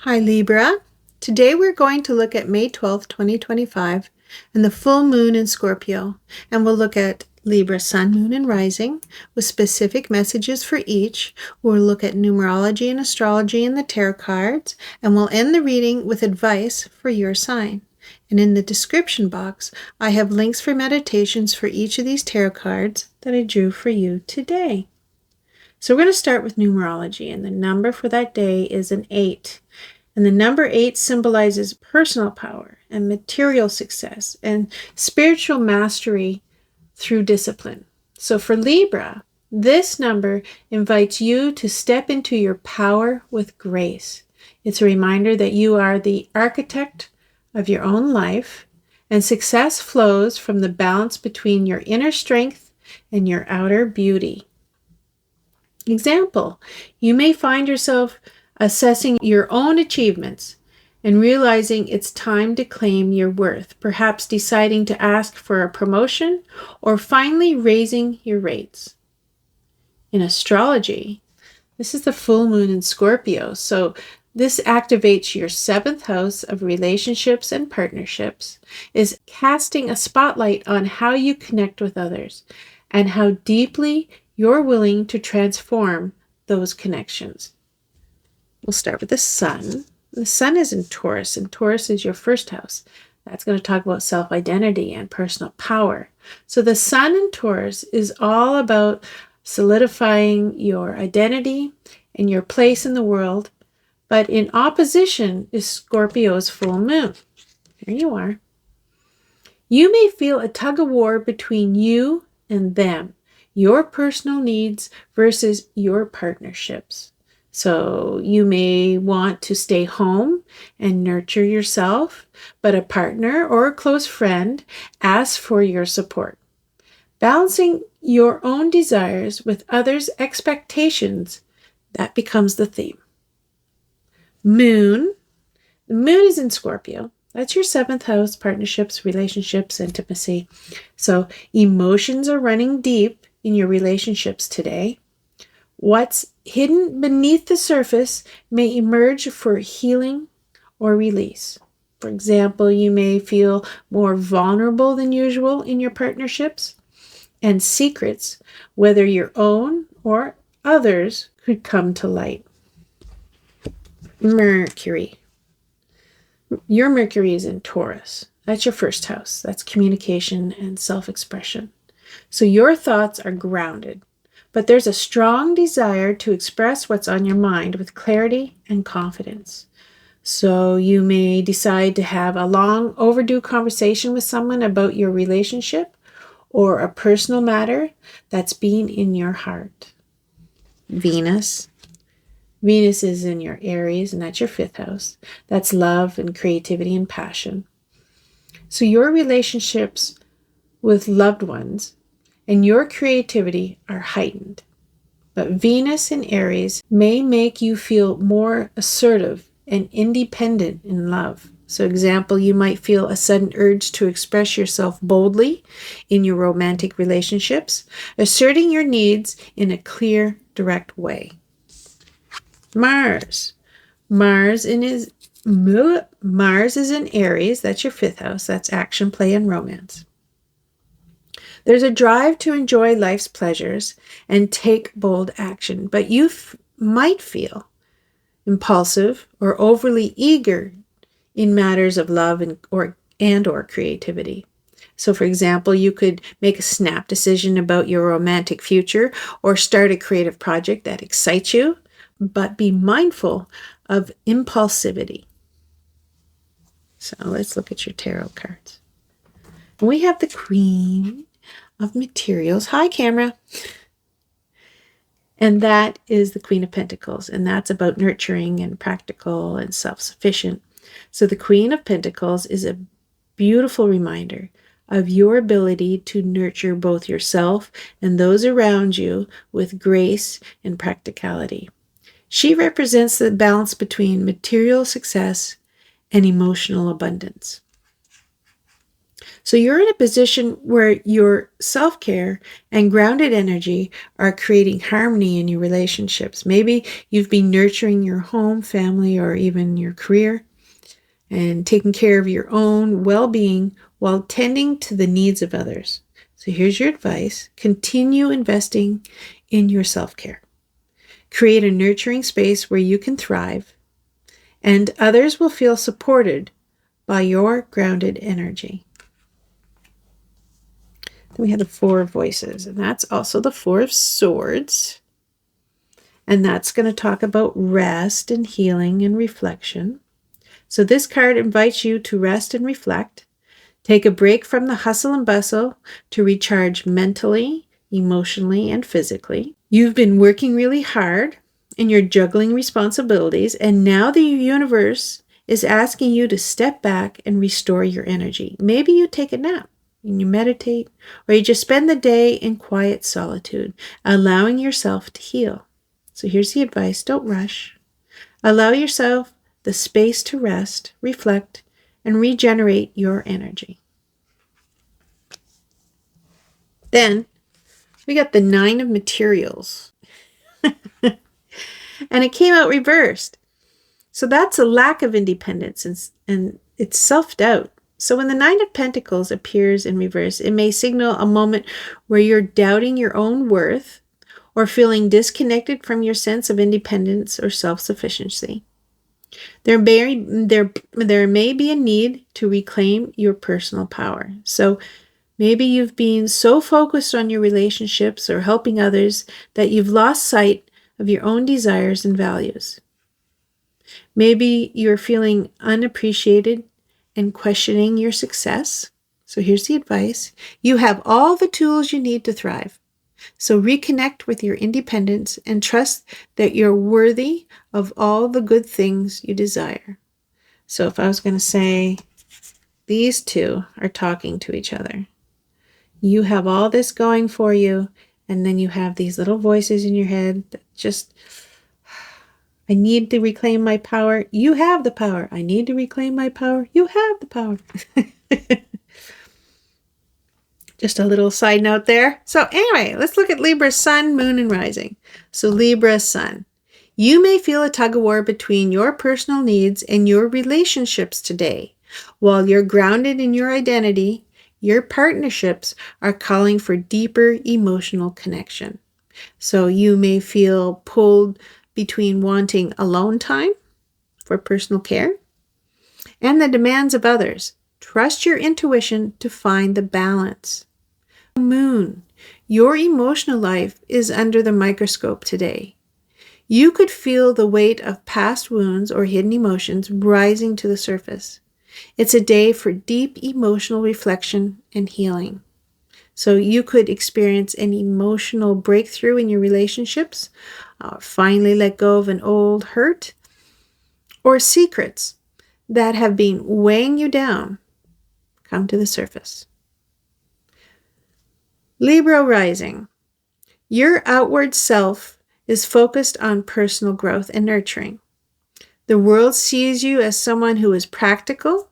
Hi Libra. Today we're going to look at May 12th, 2025 and the full moon in Scorpio, and we'll look at Libra sun, moon, and rising with specific messages for each. We'll look at numerology and astrology and the tarot cards, and we'll end the reading with advice for your sign. And in the description box, I have links for meditations for each of these tarot cards that I drew for you today. So we're going to start with numerology, and the number for that day is an 8. And the number 8 symbolizes personal power and material success and spiritual mastery through discipline. So for Libra, this number invites you to step into your power with grace. It's a reminder that you are the architect of your own life, and success flows from the balance between your inner strength and your outer beauty. Example, you may find yourself assessing your own achievements and realizing it's time to claim your worth, perhaps deciding to ask for a promotion or finally raising your rates. In astrology, this is the full moon in Scorpio, so this activates your 7th house of relationships and partnerships, is casting a spotlight on how you connect with others and how deeply you're willing to transform those connections. We'll start with the sun. The sun is in Taurus, and Taurus is your 1st house. That's going to talk about self-identity and personal power. So the sun in Taurus is all about solidifying your identity and your place in the world. But in opposition is Scorpio's full moon. Here you are. You may feel a tug of war between you and them, your personal needs versus your partnerships. So you may want to stay home and nurture yourself, but a partner or a close friend asks for your support. Balancing your own desires with others' expectations, that becomes the theme. Moon. The moon is in Scorpio. That's your 7th house, partnerships, relationships, intimacy. So emotions are running deep in your relationships today. What's hidden beneath the surface may emerge for healing or release. For example, you may feel more vulnerable than usual in your partnerships, and secrets, whether your own or others, could come to light. Mercury. Your Mercury is in Taurus. That's your 1st house. That's communication and self-expression. So your thoughts are grounded, but there's a strong desire to express what's on your mind with clarity and confidence. So you may decide to have a long overdue conversation with someone about your relationship or a personal matter that's been in your heart. Venus. Venus is in your Aries, and that's your 5th house. That's love and creativity and passion. So your relationships with loved ones and your creativity are heightened. But Venus in Aries may make you feel more assertive and independent in love. So example, you might feel a sudden urge to express yourself boldly in your romantic relationships, asserting your needs in a clear, direct way. Mars. Mars is in Aries. That's your 5th house. That's action, play, and romance. There's a drive to enjoy life's pleasures and take bold action, but you might feel impulsive or overly eager in matters of love and or creativity. So for example, you could make a snap decision about your romantic future or start a creative project that excites you, but be mindful of impulsivity. So let's look at your tarot cards. We have the Queen of Materials. Hi, camera. And that is the Queen of Pentacles, and that's about nurturing and practical and self-sufficient. So the Queen of Pentacles is a beautiful reminder of your ability to nurture both yourself and those around you with grace and practicality. She represents the balance between material success and emotional abundance. So you're in a position where your self-care and grounded energy are creating harmony in your relationships. Maybe you've been nurturing your home, family, or even your career and taking care of your own well-being while tending to the needs of others. So here's your advice. Continue investing in your self-care. Create a nurturing space where you can thrive, and others will feel supported by your grounded energy. Then we have the Four of Voices, and that's also the Four of Swords. And that's going to talk about rest and healing and reflection. So this card invites you to rest and reflect. Take a break from the hustle and bustle to recharge mentally, emotionally, and physically. You've been working really hard and you're juggling responsibilities, and now the universe is asking you to step back and restore your energy. Maybe you take a nap and you meditate, or you just spend the day in quiet solitude, allowing yourself to heal. So here's the advice. Don't rush. Allow yourself the space to rest, reflect, and regenerate your energy. Then we got the Nine of Materials. And it came out reversed. So that's a lack of independence and it's self-doubt. So when the Nine of Pentacles appears in reverse, it may signal a moment where you're doubting your own worth or feeling disconnected from your sense of independence or self-sufficiency. There may be a need to reclaim your personal power. So maybe you've been so focused on your relationships or helping others that you've lost sight of your own desires and values. Maybe you're feeling unappreciated and questioning your success. So here's the advice. You have all the tools you need to thrive. So reconnect with your independence and trust that you're worthy of all the good things you desire. So if I was going to say, these two are talking to each other. You have all this going for you, and then you have these little voices in your head that just, I need to reclaim my power. You have the power. I need to reclaim my power. You have the power. Just a little side note there. So anyway, let's look at Libra's sun, moon, and rising. So Libra sun. You may feel a tug of war between your personal needs and your relationships today. While you're grounded in your identity, your partnerships are calling for deeper emotional connection. So you may feel pulled between wanting alone time for personal care and the demands of others. Trust your intuition to find the balance. Moon, your emotional life is under the microscope today. You could feel the weight of past wounds or hidden emotions rising to the surface. It's a day for deep emotional reflection and healing. So you could experience an emotional breakthrough in your relationships, finally let go of an old hurt, or secrets that have been weighing you down come to the surface. Libra rising. Your outward self is focused on personal growth and nurturing. The world sees you as someone who is practical,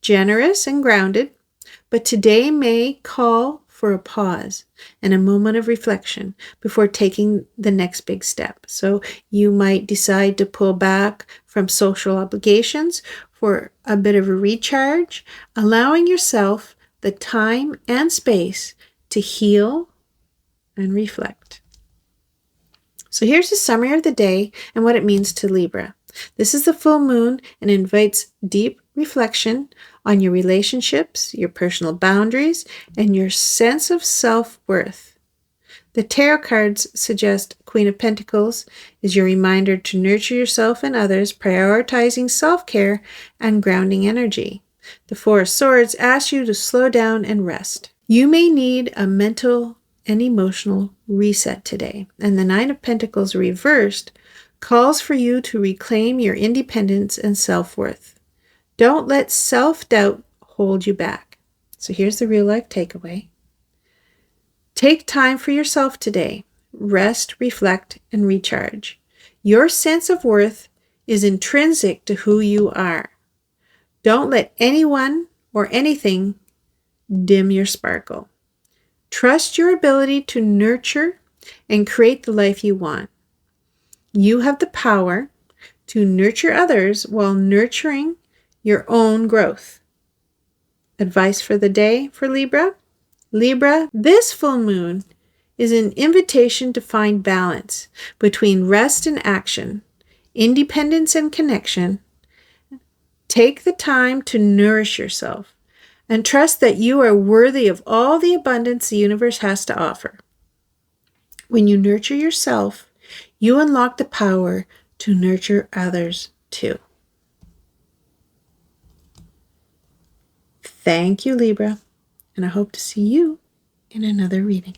generous, and grounded, but today may call for a pause and a moment of reflection before taking the next big step. So you might decide to pull back from social obligations for a bit of a recharge, allowing yourself the time and space to heal and reflect. So here's a summary of the day and what it means to Libra. This is the full moon and invites deep reflection on your relationships, your personal boundaries, and your sense of self-worth. The tarot cards suggest Queen of Pentacles is your reminder to nurture yourself and others, prioritizing self-care and grounding energy. The Four of Swords asks you to slow down and rest. You may need a mental and emotional reset today. And the Nine of Pentacles reversed calls for you to reclaim your independence and self-worth. Don't let self-doubt hold you back. So here's the real life takeaway. Take time for yourself today. Rest, reflect, and recharge. Your sense of worth is intrinsic to who you are. Don't let anyone or anything dim your sparkle. Trust your ability to nurture and create the life you want. You have the power to nurture others while nurturing your own growth. Advice for the day for Libra? Libra, this full moon is an invitation to find balance between rest and action, independence and connection. Take the time to nourish yourself and trust that you are worthy of all the abundance the universe has to offer. When you nurture yourself, you unlock the power to nurture others too. Thank you, Libra, and I hope to see you in another reading.